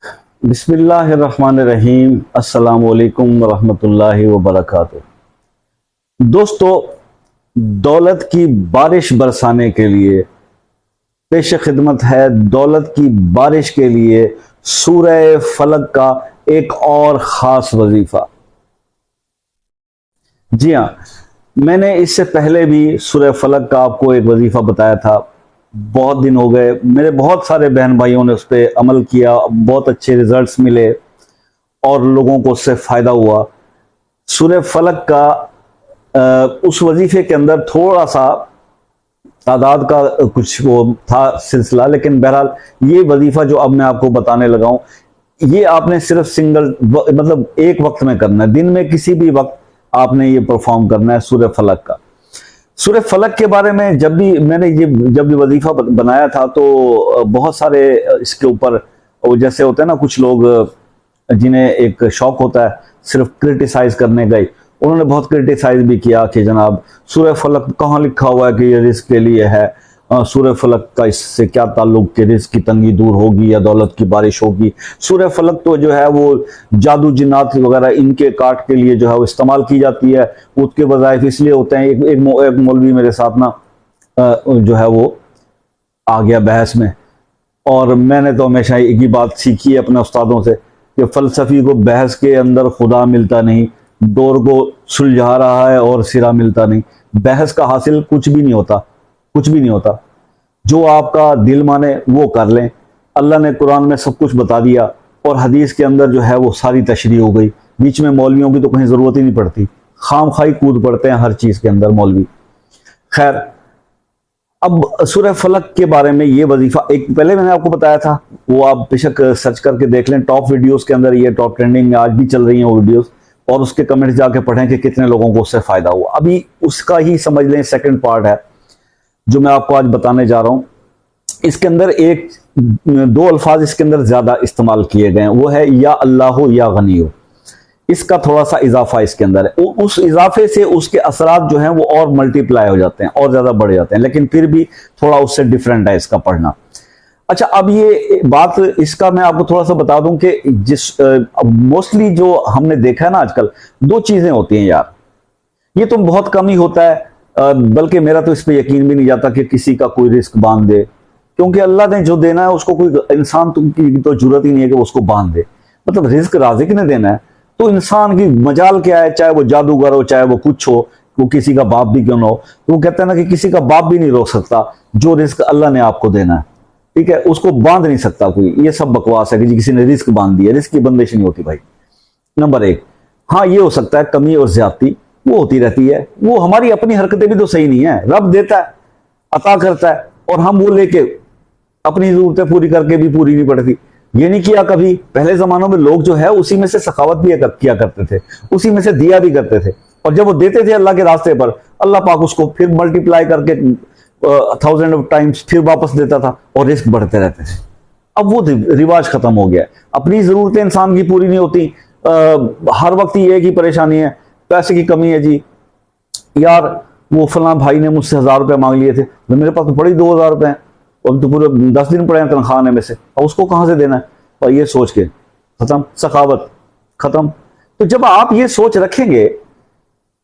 بسم اللہ الرحمن الرحیم۔ السلام علیکم ورحمۃ اللہ وبرکاتہ۔ دوستو، دولت کی بارش برسانے کے لیے پیش خدمت ہے دولت کی بارش کے لیے سورہ فلق کا ایک اور خاص وظیفہ۔ جی ہاں، میں نے اس سے پہلے بھی سورہ فلق کا آپ کو ایک وظیفہ بتایا تھا۔ بہت دن ہو گئے، میرے بہت سارے بہن بھائیوں نے اس پہ عمل کیا، بہت اچھے ریزلٹس ملے اور لوگوں کو اس سے فائدہ ہوا۔ سورہ فلق کا اس وظیفے کے اندر تھوڑا سا تعداد کا کچھ وہ تھا سلسلہ، لیکن بہرحال یہ وظیفہ جو اب میں آپ کو بتانے لگا ہوں، یہ آپ نے صرف مطلب ایک وقت میں کرنا ہے، دن میں کسی بھی وقت آپ نے یہ پرفارم کرنا ہے سورہ فلق کا۔ سورہ فلق کے بارے میں جب بھی وظیفہ بنایا تھا تو بہت سارے اس کے اوپر جیسے ہوتے ہیں نا، کچھ لوگ جنہیں ایک شوق ہوتا ہے صرف کرٹیسائز کرنے گئے، انہوں نے بہت کرٹیسائز بھی کیا کہ جناب سورہ فلق کہاں لکھا ہوا ہے کہ یہ رزق کے لیے ہے، سورہ فلق کا اس سے کیا تعلق کہ رزق کی تنگی دور ہوگی یا دولت کی بارش ہوگی۔ سورہ فلق تو جو ہے وہ جادو جنات وغیرہ ان کے کاٹ کے لیے جو ہے وہ استعمال کی جاتی ہے، اس کے وظائف اس لیے ہوتے ہیں۔ ایک مولوی میرے ساتھ نا جو ہے وہ آ گیا بحث میں، اور میں نے تو ہمیشہ ایک ہی بات سیکھی ہے اپنے استادوں سے کہ فلسفی کو بحث کے اندر خدا ملتا نہیں، دور کو سلجھا رہا ہے اور سرا ملتا نہیں۔ بحث کا حاصل کچھ بھی نہیں ہوتا، کچھ بھی نہیں ہوتا۔ جو آپ کا دل مانے وہ کر لیں۔ اللہ نے قرآن میں سب کچھ بتا دیا اور حدیث کے اندر جو ہے وہ ساری تشریح ہو گئی، بیچ میں مولویوں کی تو کہیں ضرورت ہی نہیں پڑتی، خام خواہی کود پڑتے ہیں ہر چیز کے اندر مولوی۔ خیر، اب سورہ فلق کے بارے میں یہ وظیفہ ایک پہلے میں نے آپ کو بتایا تھا، وہ آپ بے شک سرچ کر کے دیکھ لیں، ٹاپ ویڈیوز کے اندر یہ ٹاپ ٹرینڈنگ میں آج بھی چل رہی ہیں وہ ویڈیوز، اور اس کے کمنٹس جا کے پڑھیں کہ کتنے لوگوں کو اس سے فائدہ ہوا۔ ابھی اس کا ہی سمجھ لیں سیکنڈ پارٹ ہے جو میں آپ کو آج بتانے جا رہا ہوں۔ اس کے اندر دو الفاظ اس کے اندر زیادہ استعمال کیے گئے ہیں، وہ ہے یا اللہ ہو یا غنی ہو۔ اس کا تھوڑا سا اضافہ اس کے اندر ہے، اس اضافے سے اس کے اثرات جو ہیں وہ اور ملٹیپلائی ہو جاتے ہیں اور زیادہ بڑھ جاتے ہیں، لیکن پھر بھی تھوڑا اس سے ڈیفرنٹ ہے اس کا پڑھنا۔ اچھا، اب یہ بات اس کا میں آپ کو تھوڑا سا بتا دوں کہ موسٹلی جو ہم نے دیکھا ہے نا آج کل، دو چیزیں ہوتی ہیں یار، یہ تو بہت کم ہی ہوتا ہے، بلکہ میرا تو اس پہ یقین بھی نہیں جاتا کہ کسی کا کوئی رزق باندھ دے، کیونکہ اللہ نے جو دینا ہے اس کو کوئی انسان کی تو ضرورت ہی نہیں ہے کہ اس کو باندھ دے۔ مطلب رزق رازق نے دینا ہے تو انسان کی مجال کیا ہے، چاہے وہ جادوگر ہو چاہے وہ کچھ ہو، وہ کسی کا باپ بھی کیوں نہ ہو، تو وہ کہتے ہیں نا کہ کسی کا باپ بھی نہیں روک سکتا جو رزق اللہ نے آپ کو دینا ہے، ٹھیک ہے، اس کو باندھ نہیں سکتا کوئی۔ یہ سب بکواس ہے کہ کسی نے رزق باندھ دیا، رزق کی بندش نہیں ہوتی بھائی۔ نمبر ایک، ہاں یہ ہو سکتا ہے کمی اور زیادتی وہ ہوتی رہتی ہے، وہ ہماری اپنی حرکتیں بھی تو صحیح نہیں ہیں، رب دیتا ہے عطا کرتا ہے اور ہم وہ لے کے اپنی ضرورتیں پوری کر کے بھی پوری نہیں پڑتی۔ یہ نہیں کیا کبھی پہلے زمانوں میں لوگ جو ہے اسی میں سے سخاوت بھی کیا کرتے تھے، اسی میں سے دیا بھی کرتے تھے، اور جب وہ دیتے تھے اللہ کے راستے پر، اللہ پاک اس کو پھر ملٹیپلائی کر کے 1000 ٹائمز پھر واپس دیتا تھا اور رزق بڑھتے رہتے تھے۔ اب وہ رواج ختم ہو گیا ہے، اپنی ضرورتیں انسان کی پوری نہیں ہوتی، ہر وقت یہ ایک ہی پریشانی ہے، پیسے کی کمی ہے جی، یار وہ فلاں بھائی نے مجھ سے 1000 روپے مانگ لیے تھے، میرے پاس تو پڑے 2000 روپے ہیں، اور تو پورے 10 دن پڑے ہیں تنخواہ آنے میں سے، اور اس کو کہاں سے دینا ہے؟ اور یہ سوچ کے ختم، سخاوت ختم۔ تو جب آپ یہ سوچ رکھیں گے،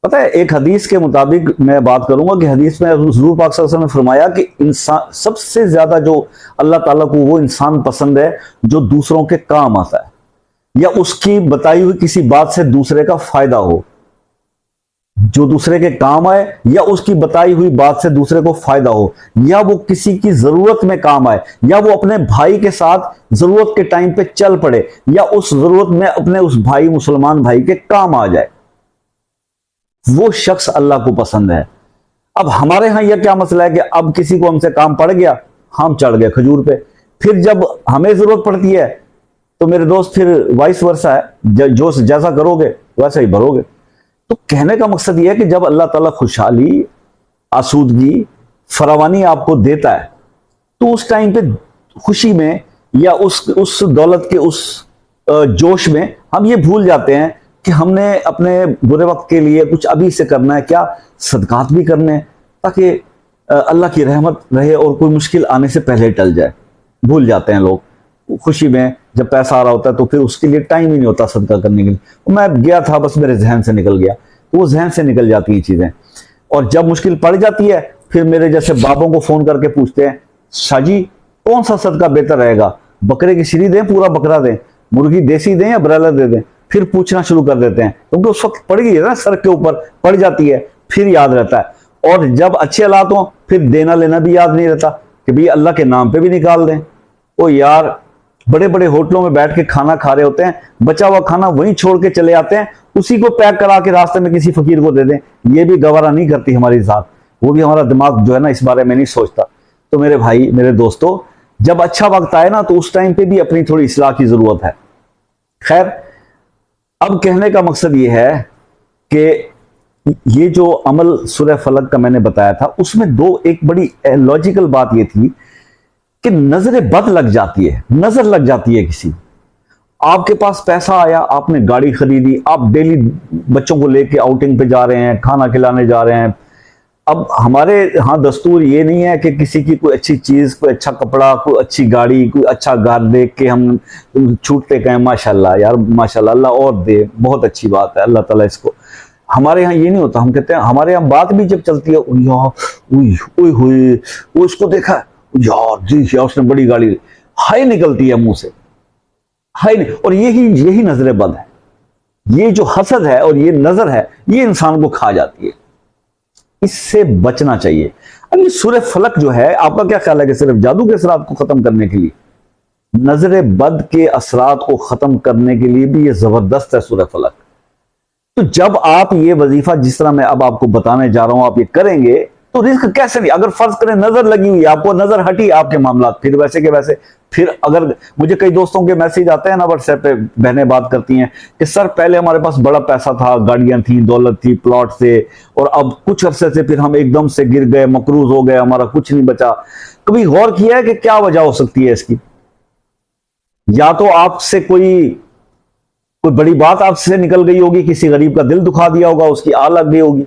پتہ ہے ایک حدیث کے مطابق میں بات کروں گا کہ حدیث میں حضور پاک صلی اللہ علیہ وسلم نے فرمایا کہ انسان سب سے زیادہ جو اللہ تعالیٰ کو وہ انسان پسند ہے جو دوسروں کے کام آتا ہے، یا اس کی بتائی ہوئی کسی بات سے دوسرے کا فائدہ ہو، جو دوسرے کے کام آئے یا اس کی بتائی ہوئی بات سے دوسرے کو فائدہ ہو، یا وہ کسی کی ضرورت میں کام آئے، یا وہ اپنے بھائی کے ساتھ ضرورت کے ٹائم پہ چل پڑے، یا اس ضرورت میں اپنے اس بھائی مسلمان بھائی کے کام آ جائے، وہ شخص اللہ کو پسند ہے۔ اب ہمارے ہاں یہ کیا مسئلہ ہے کہ اب کسی کو ہم سے کام پڑ گیا، ہم چڑھ گئے کھجور پہ، پھر جب ہمیں ضرورت پڑتی ہے تو میرے دوست پھر وائس ورسا ہے، جو جیسا کرو گے ویسا ہی بھرو گے۔ تو کہنے کا مقصد یہ ہے کہ جب اللہ تعالیٰ خوشحالی، آسودگی، فراوانی آپ کو دیتا ہے تو اس ٹائم پہ خوشی میں یا اس دولت کے اس جوش میں ہم یہ بھول جاتے ہیں کہ ہم نے اپنے برے وقت کے لیے کچھ ابھی سے کرنا ہے، کیا صدقات بھی کرنے ہیں تاکہ اللہ کی رحمت رہے اور کوئی مشکل آنے سے پہلے ٹل جائے۔ بھول جاتے ہیں لوگ، खुशी में जब पैसा आ रहा होता है तो फिर उसके लिए टाइम ही नहीं होता सदका करने के लिए। मैं गया था, बस मेरे जहन से निकल गया, तो वो जहन से निकल जाती हैं चीजें। और जब मुश्किल पड़ जाती है फिर मेरे जैसे बाबों को फोन करके पूछते हैं, शाह जी कौन सा सदका बेहतर रहेगा, बकरे की श्री दें, पूरा बकरा दें, मुर्गी देसी दें या ब्रायलर दे दें? फिर पूछना शुरू कर देते हैं, क्योंकि उस वक्त पड़ गई है ना, सर के ऊपर पड़ जाती है, फिर याद रहता है। और जब अच्छे हालात हो फिर देना लेना भी याद नहीं रहता कि भाई अल्लाह के नाम पे भी निकाल दें। ओ यार, बड़े बड़े होटलों में बैठ के खाना खा रहे होते हैं, बचा हुआ खाना वहीं छोड़ के चले आते हैं, उसी को पैक करा के रास्ते में किसी फकीर को दे दें, ये भी गवारा नहीं करती हमारी जात। वो भी हमारा दिमाग जो है ना इस बारे में नहीं सोचता। तो मेरे भाई, मेरे दोस्तों, जब अच्छा वक्त आए ना तो उस टाइम पे भी अपनी थोड़ी इस्लाह की जरूरत है। खैर, अब कहने का मकसद ये है कि ये जो अमल सूरह फलक का मैंने बताया था, उसमें एक बड़ी लॉजिकल बात ये थी कि नजर बद लग जाती है, नजर लग जाती है किसी। आपके पास पैसा आया, आपने गाड़ी खरीदी, आप डेली बच्चों को लेके आउटिंग पे जा रहे हैं, खाना खिलाने जा रहे हैं। अब हमारे यहाँ दस्तूर ये नहीं है कि किसी की कोई अच्छी चीज, कोई अच्छा कपड़ा, कोई अच्छी गाड़ी, कोई अच्छा घर देख के हम छूटते कहें माशाल्लाह यार माशाल्लाह, अल्लाह और दे, बहुत अच्छी बात है, अल्लाह ताला इसको। हमारे यहाँ ये नहीं होता। हम कहते हैं, हमारे यहाँ बात भी जब चलती है, वो इसको देखा यार जी यार उसने बड़ी गाड़ी, हाय निकलती है मुंह से, हाय नहीं। और यही नजर बद है, ये जो हसद है और ये नजर है, ये इंसान को खा जाती है। इससे बचना चाहिए। अब ये सूरह फलक जो है, आपका क्या ख्याल है कि सिर्फ जादू के असरात को खत्म करने के लिए, नजर बद के असरात को खत्म करने के लिए भी ये जबरदस्त है सूरह फलक। तो जब आप ये वजीफा जिस तरह मैं अब आपको बताने जा रहा हूं, आप ये करेंगे तो रिस्क कैसे नहीं। अगर फर्ज करें नजर लगी हुई, आपको नजर हटी, आपके मामला फिर वैसे के वैसे। फिर अगर मुझे कई दोस्तों के मैसेज आते हैं ना व्हाट्सएप पे, बहनें बात करती हैं कि सर पहले हमारे पास बड़ा पैसा था, गाड़ियां थी, दौलत थी, प्लॉट थे, और अब कुछ अरसे से फिर हम एकदम से गिर गए, मकरूज हो गए, हमारा कुछ नहीं बचा। कभी गौर किया है कि क्या वजह हो सकती है इसकी? या तो आपसे कोई बड़ी बात आपसे निकल गई होगी, किसी गरीब का दिल दुखा दिया होगा, उसकी आग लग गई होगी,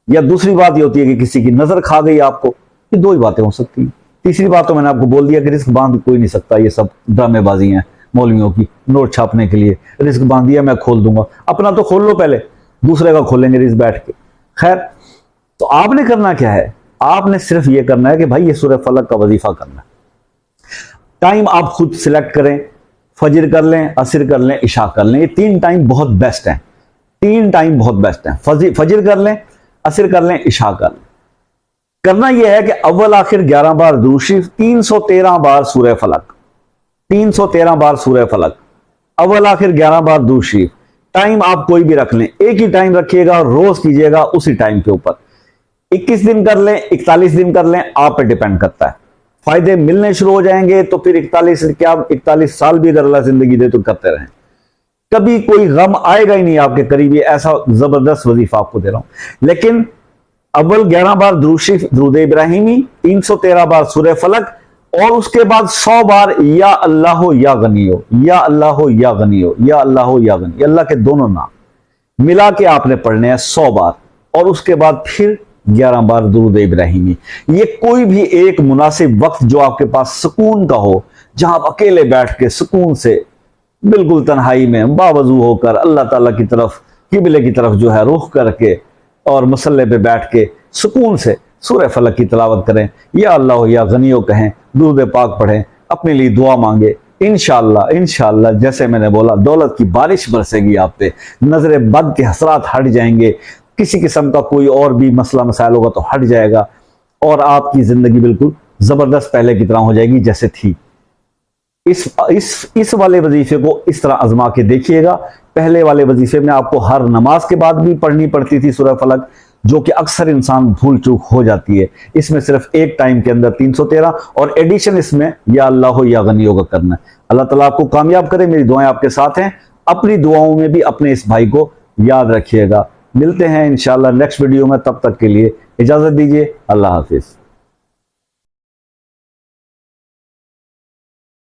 या दूसरी बात ये होती है कि किसी की नजर खा गई आपको। ये दो ही बातें हो सकती हैं। तीसरी बात तो मैंने आपको बोल दिया कि रिस्क बांध कोई नहीं सकता, ये सब ड्रामेबाजी हैं मौलवियों की, नोट छापने के लिए। रिस्क बांध दिया, मैं खोल दूंगा, अपना तो खोल लो पहले, दूसरे का खोलेंगे रिस्क बैठ के। खैर, तो आपने करना क्या है? आपने सिर्फ ये करना है कि भाई ये सूरह फलक का वजीफा करना है। टाइम आप खुद सिलेक्ट करें, फजर कर लें, असर कर लें, इशा कर लें, ये 3 टाइम बहुत बेस्ट हैं। 3 टाइम बहुत बेस्ट हैं। फजर कर लें, असर कर लें, इशा कर लें। करना यह है कि अव्वल आखिर 11 बार दुरूद शरीफ, 313 बार सूरह फलक, 313 बार सूरह फलक, अव्वल आखिर 11 बार दुरूद शरीफ। टाइम आप कोई भी रख लें, एक ही टाइम रखिएगा, रोज कीजिएगा उसी टाइम के ऊपर। 21 दिन कर लें, 41 दिन कर लें, आप पे डिपेंड करता है। फायदे मिलने शुरू हो जाएंगे तो फिर 41 साल भी अगर अल्लाह जिंदगी दे तो करते रहें, कभी कोई गम आएगा ही नहीं आपके करीब। ये ऐसा जबरदस्त वजीफा आपको दे रहा हूं। लेकिन अव्वल 11 बार दुरूद शरीफ, दुरूद इब्राहिमी, 313 बार सूरह फलक, और उसके बाद 100 बार या अल्लाह या गनियो, या अल्लाह या गनियो, या अल्लाह या गनी, अल्लाह के दोनों नाम मिला के आपने पढ़ने हैं 100 बार, और उसके बाद फिर 11 बार दुरूद इब्राहिमी। ये कोई भी एक मुनासिब वक्त जो आपके पास सुकून का हो, जहां आप अकेले बैठ के सुकून से बिल्कुल तन्हाई में बावजू होकर अल्लाह ताला की तरफ, किबले की तरफ जो है रुख करके और मसल्ले पे बैठ के सुकून से सूरह फलक की तिलावत करें, या अल्लाह या गनियो कहें, दुरूद पाक पढ़ें, अपने लिए दुआ मांगे। इंशाअल्लाह जैसे मैंने बोला, दौलत की बारिश बरसेगी आप पे, नजर बद के हसरात हट जाएंगे, किसी किस्म का कोई और भी मसला मसाइल होगा तो हट जाएगा, और आपकी जिंदगी बिल्कुल जबरदस्त पहले की तरह हो जाएगी जैसे थी। इस वाले वजीफे को इस तरह आजमा के देखिएगा। पहले वाले वजीफे में आपको हर नमाज के बाद भी पढ़नी पड़ती थी सूरह फलक, जो कि अक्सर इंसान भूल चूक हो जाती है। इसमें सिर्फ एक टाइम के अंदर 313, और एडिशन इसमें या अल्लाह या गनियो का करना है। अल्लाह ताला आपको कामयाब करे। मेरी दुआएं आपके साथ हैं। अपनी दुआओं में भी अपने इस भाई को याद रखिएगा। मिलते हैं इंशाअल्लाह नेक्स्ट वीडियो में, तब तक के लिए इजाजत दीजिए। अल्लाह हाफिज।